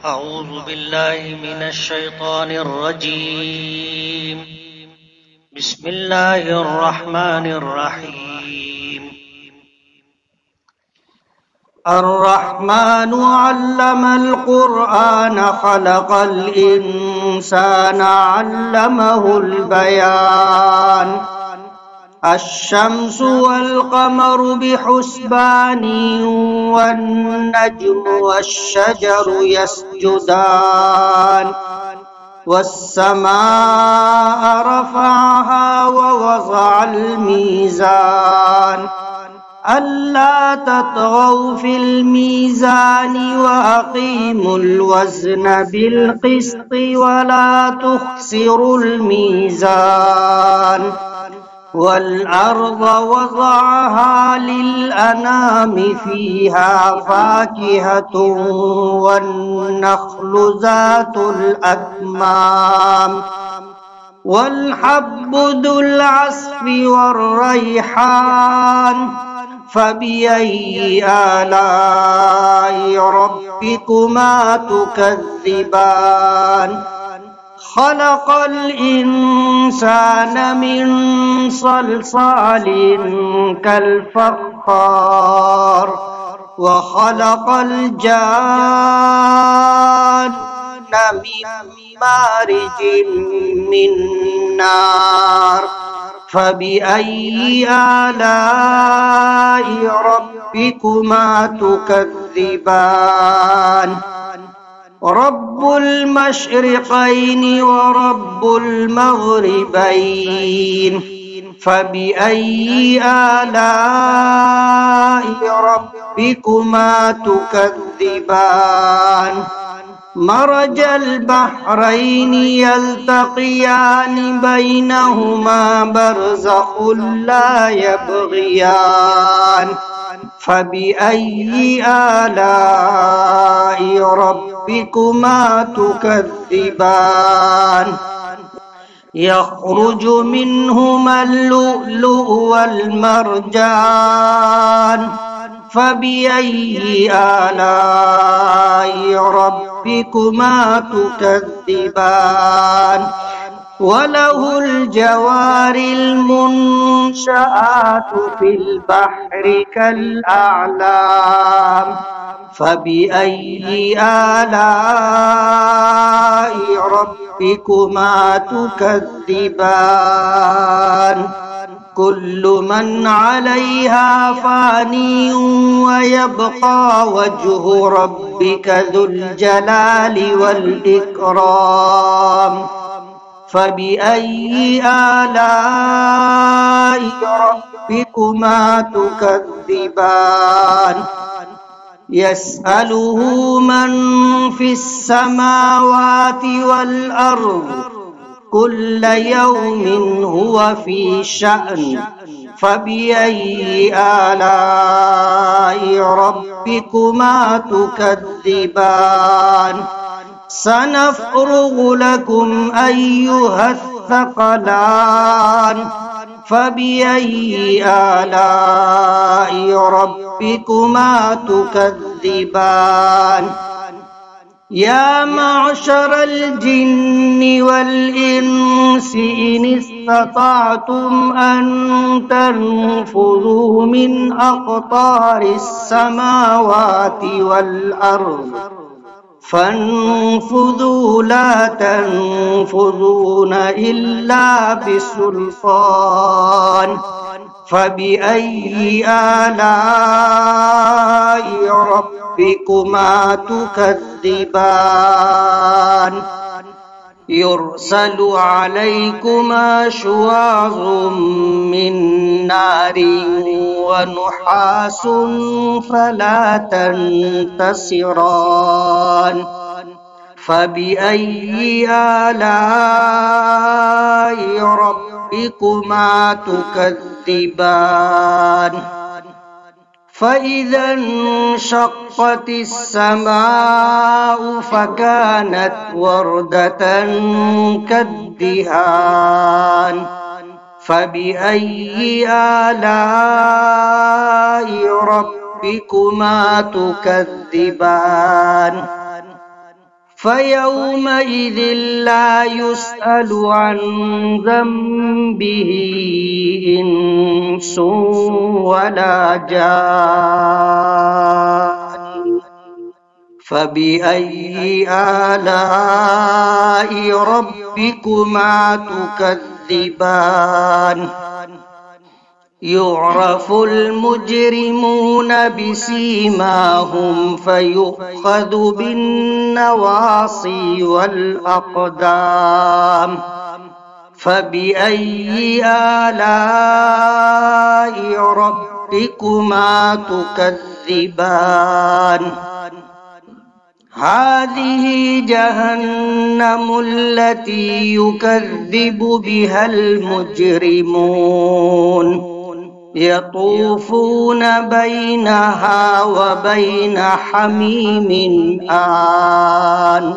أعوذ بالله من الشيطان الرجيم. بسم الله الرحمن الرحيم. الرحمن علم القرآن خلق الإنسان علمه البيان. الشمس والقمر بحسبان والنجم والشجر يسجدان والسماء رفعها ووضع الميزان ألا تطغوا في الميزان وأقيموا الوزن بالقسط ولا تخسروا الميزان والأرض وضعها للأنام فيها فاكهة والنخل ذات الأكمام والحب ذو العصف والريحان فبأي آلاء ربكما تكذبان خلق الإنسان من صلصال كالفخار وخلق الجان من مارج من نار فبأي آلاء ربكما تكذبان رب المشرقين ورب المغربين فبأي آلاء ربكما تكذبان مرج البحرين يلتقيان بينهما برزخ لا يبغيان فبأي آلاء ربكما تكذبان يخرج منهما اللؤلؤ والمرجان فبأي آلاء ربكما تكذبان وله الجوار المنشآت في البحر كالأعلام فبأي آلاء ربكما تكذبان كل من عليها فانٍ ويبقى وجه ربك ذو الجلال والإكرام فبأي آلاء ربكما تكذبان يسأله من في السماوات والأرض كل يوم هو في شأن فبأي آلاء ربكما تكذبان سنفرغ لكم أيها الثقلان فبأي آلاء ربكما تكذبان يا معشر الجن والإنس إن استطعتم أن تنفذوا من أقطار السماوات والأرض فانفذوا لا تنفذون إلا بسلطان فبأي آلاء ربكما تكذبان يرسل عليكما شواظ من نار ونحاس فلا تنتصران فبأي آلاء ربكما تكذبان فإذا انشقت السماء فكانت وردة كالدهان فبأي آلاء ربكما تكذبان فيومئذ لا يسأل عن ذنبه إنس ولا جان فبأي آلاء ربكما تكذبان يعرف المجرمون بسيماهم فيؤخذ بالنواصي والأقدام فبأي آلاء ربكما تكذبان هذه جهنم التي يكذب بها المجرمون يطوفون بينها وبين حميم آن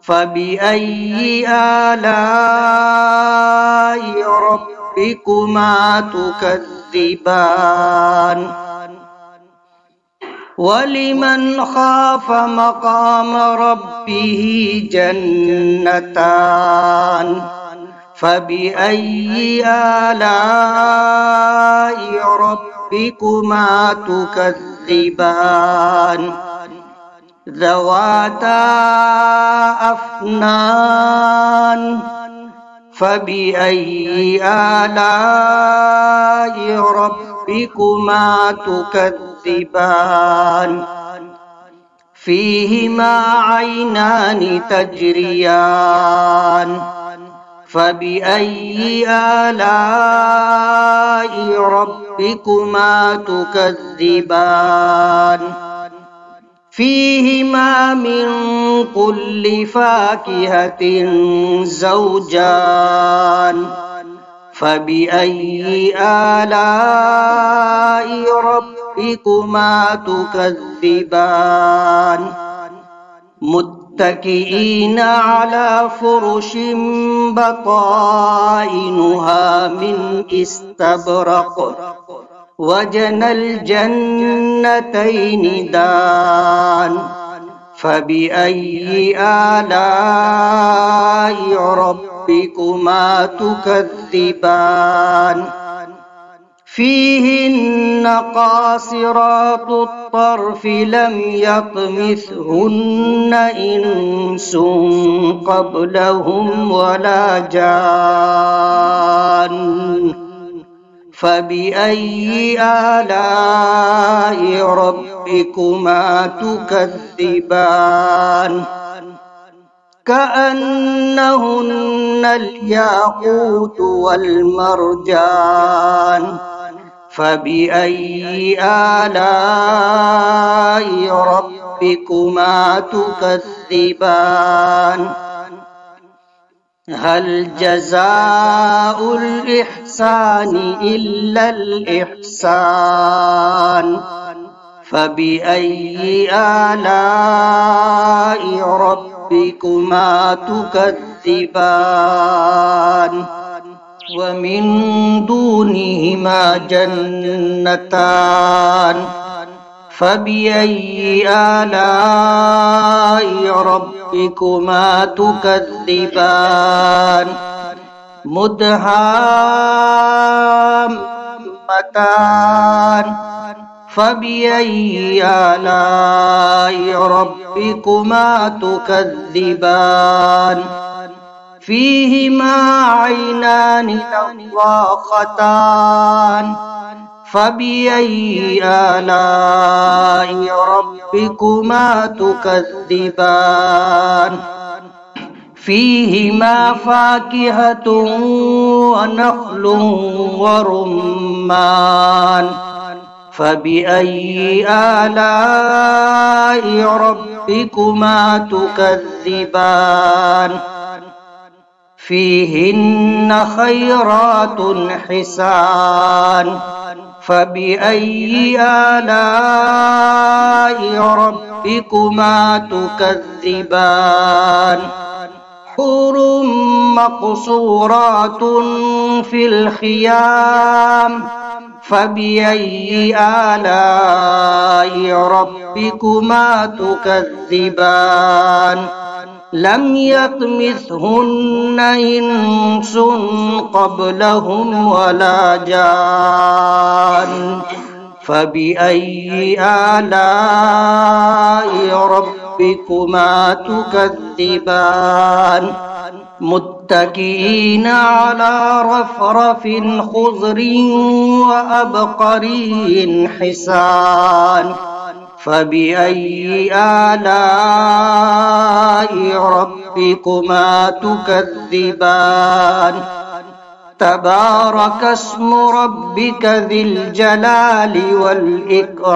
فبأي آلاء ربكما تكذبان ولمن خاف مقام ربه جنتان فبأي آلاء ربكما تكذبان ذواتا أفنان فبأي آلاء ربكما تكذبان فيهما عينان تجريان فبأي آلاء ربكما تكذبان فيهما من كل فاكهة زوجان فبأي آلاء ربكما تكذبان متكئين على فرش بطائنها من استبرق وجنى الجنتين دان فبأي آلاء ربكما تكذبان فيهن قاصرات الطرف لم يطمثهن إنس قبلهم ولا جان فبأي آلاء ربكما تكذبان كأنهن الياقوت والمرجان فبأي آلاء ربكما تكذبان هل جزاء الإحسان إلا الإحسان فبأي آلاء ربكما تكذبان ومن دونهما جنتان فبأي آلاء ربكما تكذبان مدهامتان فبأي آلاء ربكما تكذبان فيهما عينان نضاختان فبأي آلاء ربكما تكذبان فيهما فاكهة ونخل ورمان فبأي آلاء ربكما تكذبان فيهن خيرات حسان فبأي آلاء ربكما تكذبان حور مقصورات في الخيام فبأي آلاء ربكما تكذبان لم يطمثهن إنس قبلهم ولا جان فبأي آلاء ربكما تكذبان متكئين على رفرف خضر وأبقري حسان فبأي آلاء ربكما تكذبان تبارك اسم ربك ذي الجلال والإكرام